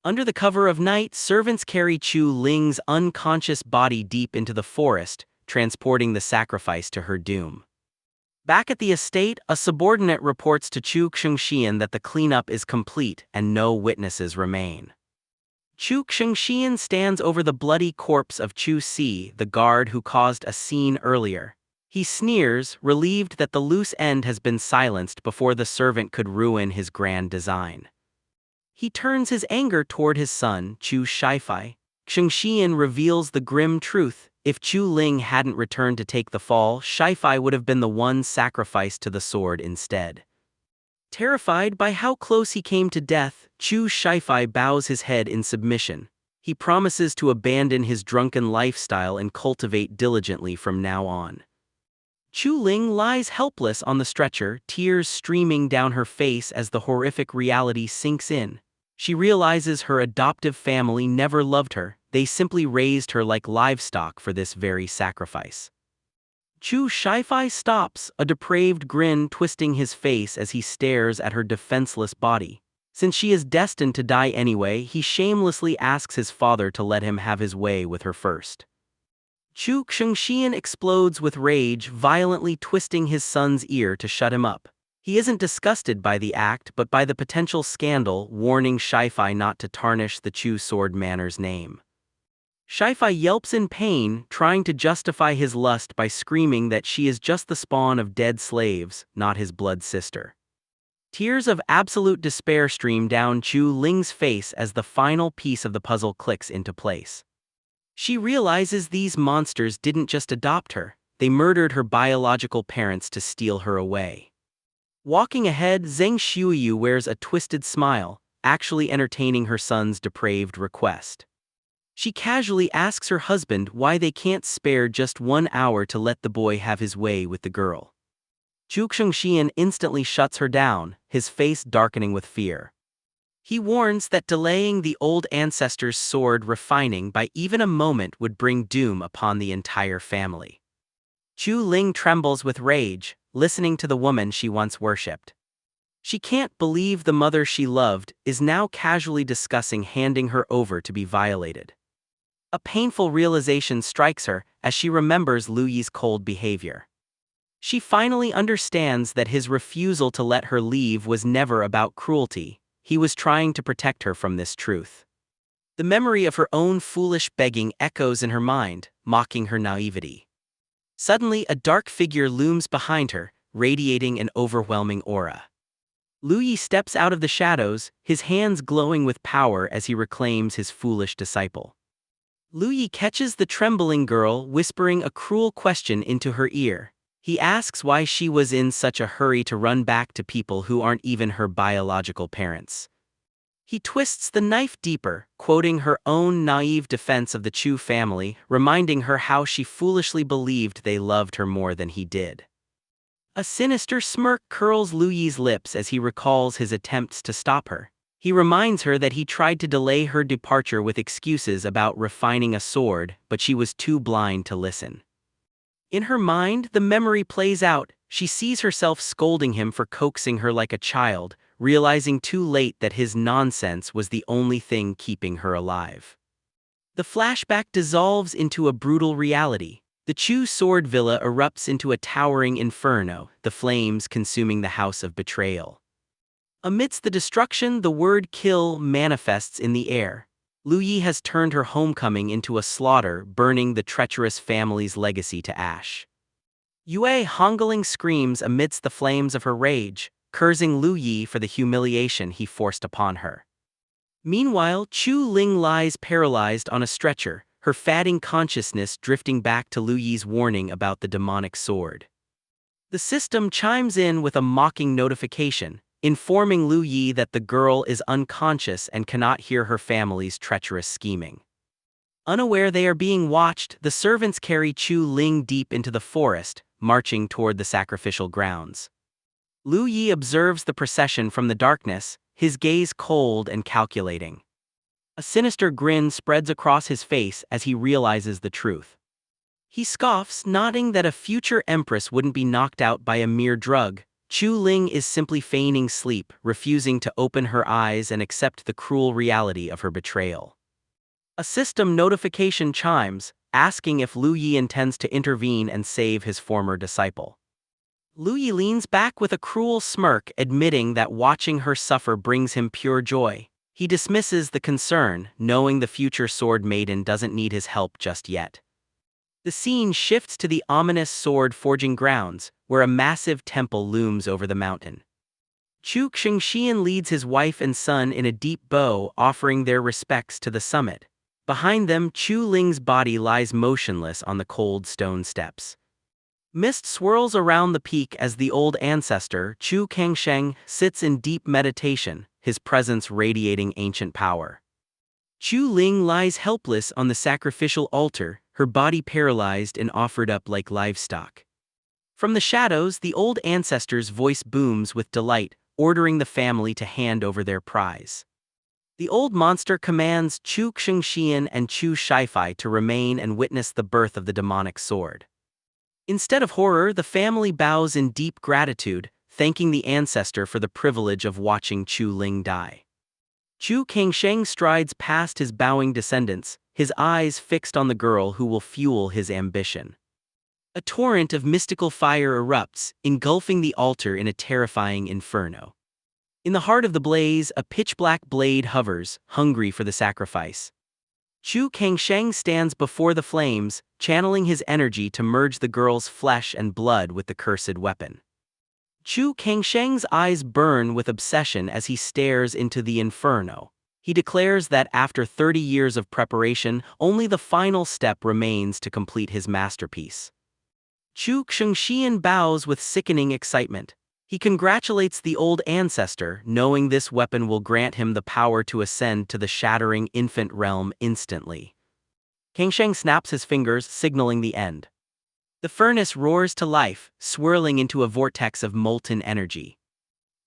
Under the cover of night, servants carry Chu Ling's unconscious body deep into the forest, transporting the sacrifice to her doom. Back at the estate, a subordinate reports to Chu Xianxia that the cleanup is complete and no witnesses remain. Chu Xianxia stands over the bloody corpse of Chu Si, the guard who caused a scene earlier. He sneers, relieved that the loose end has been silenced before the servant could ruin his grand design. He turns his anger toward his son, Chu Shifai. Xianxia reveals the grim truth. If Chu Ling hadn't returned to take the fall, Shifai would have been the one sacrificed to the sword instead. Terrified by how close he came to death, Chu Shifai bows his head in submission. He promises to abandon his drunken lifestyle and cultivate diligently from now on. Chu Ling lies helpless on the stretcher, tears streaming down her face as the horrific reality sinks in. She realizes her adoptive family never loved her, they simply raised her like livestock for this very sacrifice. Chu Shifai stops, a depraved grin twisting his face as he stares at her defenseless body. Since she is destined to die anyway, he shamelessly asks his father to let him have his way with her first. Chu Xianxia explodes with rage, violently twisting his son's ear to shut him up. He isn't disgusted by the act but by the potential scandal, warning Shifai not to tarnish the Chu sword manner's name. Shifai yelps in pain, trying to justify his lust by screaming that she is just the spawn of dead slaves, not his blood sister. Tears of absolute despair stream down Chu Ling's face as the final piece of the puzzle clicks into place. She realizes these monsters didn't just adopt her, they murdered her biological parents to steal her away. Walking ahead, Zheng Shuyu wears a twisted smile, actually entertaining her son's depraved request. She casually asks her husband why they can't spare just 1 hour to let the boy have his way with the girl. Chu Xianxia instantly shuts her down, his face darkening with fear. He warns that delaying the old ancestor's sword refining by even a moment would bring doom upon the entire family. Chu Ling trembles with rage, listening to the woman she once worshipped. She can't believe the mother she loved is now casually discussing handing her over to be violated. A painful realization strikes her as she remembers Lu Yi's cold behavior. She finally understands that his refusal to let her leave was never about cruelty, he was trying to protect her from this truth. The memory of her own foolish begging echoes in her mind, mocking her naivety. Suddenly, a dark figure looms behind her, radiating an overwhelming aura. Lu Yi steps out of the shadows, his hands glowing with power as he reclaims his foolish disciple. Lu Yi catches the trembling girl, whispering a cruel question into her ear. He asks why she was in such a hurry to run back to people who aren't even her biological parents. He twists the knife deeper, quoting her own naive defense of the Chu family, reminding her how she foolishly believed they loved her more than he did. A sinister smirk curls Lu Yi's lips as he recalls his attempts to stop her. He reminds her that he tried to delay her departure with excuses about refining a sword, but she was too blind to listen. In her mind, the memory plays out. She sees herself scolding him for coaxing her like a child, realizing too late that his nonsense was the only thing keeping her alive. The flashback dissolves into a brutal reality. The Chu sword villa erupts into a towering inferno, the flames consuming the house of betrayal. Amidst the destruction, the word kill manifests in the air. Lu Yi has turned her homecoming into a slaughter, burning the treacherous family's legacy to ash. Yue Hongling screams amidst the flames of her rage, cursing Lu Yi for the humiliation he forced upon her. Meanwhile, Chu Ling lies paralyzed on a stretcher, her fading consciousness drifting back to Lu Yi's warning about the demonic sword. The system chimes in with a mocking notification, informing Lu Yi that the girl is unconscious and cannot hear her family's treacherous scheming. Unaware they are being watched, the servants carry Chu Ling deep into the forest, marching toward the sacrificial grounds. Lu Yi observes the procession from the darkness, his gaze cold and calculating. A sinister grin spreads across his face as he realizes the truth. He scoffs, nodding that a future empress wouldn't be knocked out by a mere drug. Chu Ling is simply feigning sleep, refusing to open her eyes and accept the cruel reality of her betrayal. A system notification chimes, asking if Lu Yi intends to intervene and save his former disciple. Lu Yi leans back with a cruel smirk, admitting that watching her suffer brings him pure joy. He dismisses the concern, knowing the future Sword Maiden doesn't need his help just yet. The scene shifts to the ominous sword-forging grounds, where a massive temple looms over the mountain. Chu Xianxia leads his wife and son in a deep bow, offering their respects to the summit. Behind them, Chu Ling's body lies motionless on the cold stone steps. Mist swirls around the peak as the old ancestor, Chu Kangsheng, sits in deep meditation, his presence radiating ancient power. Chu Ling lies helpless on the sacrificial altar, her body paralyzed and offered up like livestock. From the shadows, the old ancestor's voice booms with delight, ordering the family to hand over their prize. The old monster commands Chu Xianxian and Chu Shifai to remain and witness the birth of the demonic sword. Instead of horror, the family bows in deep gratitude, thanking the ancestor for the privilege of watching Chu Ling die. Chu Kangsheng strides past his bowing descendants, his eyes fixed on the girl who will fuel his ambition. A torrent of mystical fire erupts, engulfing the altar in a terrifying inferno. In the heart of the blaze, a pitch-black blade hovers, hungry for the sacrifice. Chu Kangsheng stands before the flames, channeling his energy to merge the girl's flesh and blood with the cursed weapon. Chu Kangsheng's eyes burn with obsession as he stares into the inferno. He declares that after 30 years of preparation, only the final step remains to complete his masterpiece. Chu Xianxian bows with sickening excitement. He congratulates the old ancestor, knowing this weapon will grant him the power to ascend to the shattering infant realm instantly. Kangsheng snaps his fingers, signaling the end. The furnace roars to life, swirling into a vortex of molten energy.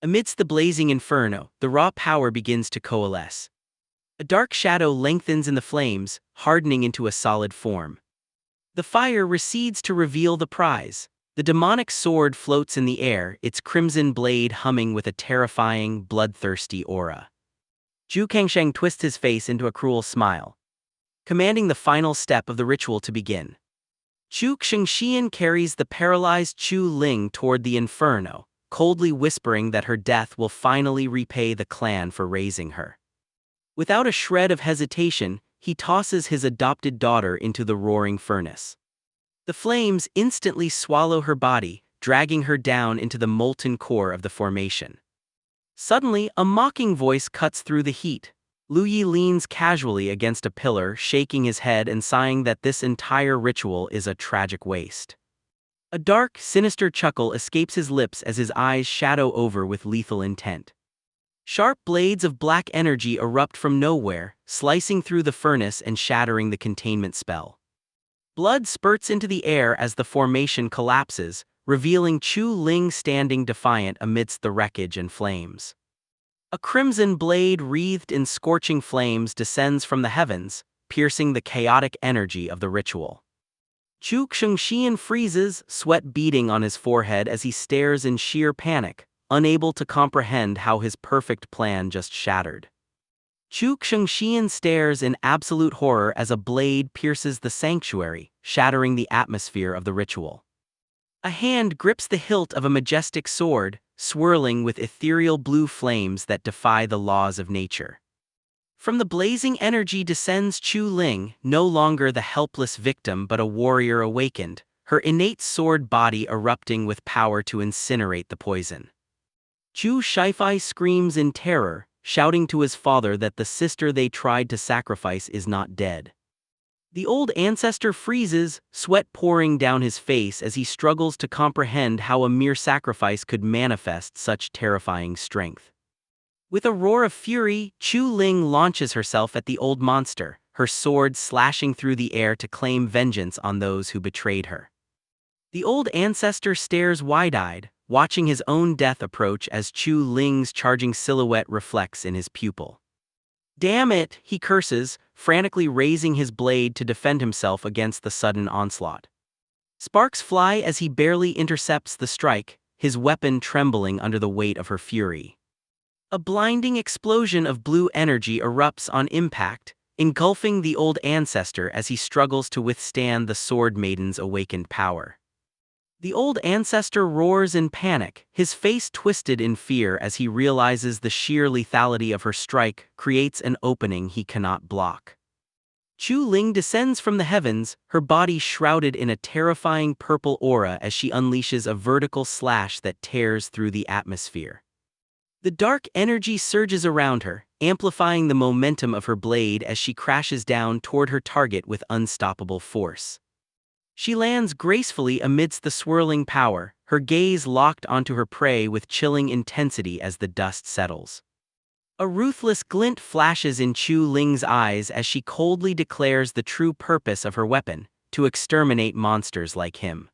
Amidst the blazing inferno, the raw power begins to coalesce. A dark shadow lengthens in the flames, hardening into a solid form. The fire recedes to reveal the prize. The demonic sword floats in the air, its crimson blade humming with a terrifying, bloodthirsty aura. Chu Kangsheng twists his face into a cruel smile, commanding the final step of the ritual to begin. Chu Xianxian carries the paralyzed Chu Ling toward the inferno, coldly whispering that her death will finally repay the clan for raising her. Without a shred of hesitation, he tosses his adopted daughter into the roaring furnace. The flames instantly swallow her body, dragging her down into the molten core of the formation. Suddenly, a mocking voice cuts through the heat. Lu Yi leans casually against a pillar, shaking his head and sighing that this entire ritual is a tragic waste. A dark, sinister chuckle escapes his lips as his eyes shadow over with lethal intent. Sharp blades of black energy erupt from nowhere, slicing through the furnace and shattering the containment spell. Blood spurts into the air as the formation collapses, revealing Chu Ling standing defiant amidst the wreckage and flames. A crimson blade wreathed in scorching flames descends from the heavens, piercing the chaotic energy of the ritual. Chu Xianxian freezes, sweat beading on his forehead as he stares in sheer panic, unable to comprehend how his perfect plan just shattered. Chu Xianxian stares in absolute horror as a blade pierces the sanctuary, shattering the atmosphere of the ritual. A hand grips the hilt of a majestic sword, swirling with ethereal blue flames that defy the laws of nature. From the blazing energy descends Chu Ling, no longer the helpless victim but a warrior awakened, her innate sword body erupting with power to incinerate the poison. Chu Shifai screams in terror, shouting to his father that the sister they tried to sacrifice is not dead. The old ancestor freezes, sweat pouring down his face as he struggles to comprehend how a mere sacrifice could manifest such terrifying strength. With a roar of fury, Chu Ling launches herself at the old monster, her sword slashing through the air to claim vengeance on those who betrayed her. The old ancestor stares wide-eyed, watching his own death approach as Chu Ling's charging silhouette reflects in his pupil. "Damn it," he curses, frantically raising his blade to defend himself against the sudden onslaught. Sparks fly as he barely intercepts the strike, his weapon trembling under the weight of her fury. A blinding explosion of blue energy erupts on impact, engulfing the old ancestor as he struggles to withstand the Sword Maiden's awakened power. The old ancestor roars in panic, his face twisted in fear as he realizes the sheer lethality of her strike creates an opening he cannot block. Chu Ling descends from the heavens, her body shrouded in a terrifying purple aura as she unleashes a vertical slash that tears through the atmosphere. The dark energy surges around her, amplifying the momentum of her blade as she crashes down toward her target with unstoppable force. She lands gracefully amidst the swirling power, her gaze locked onto her prey with chilling intensity as the dust settles. A ruthless glint flashes in Chu Ling's eyes as she coldly declares the true purpose of her weapon: to exterminate monsters like him.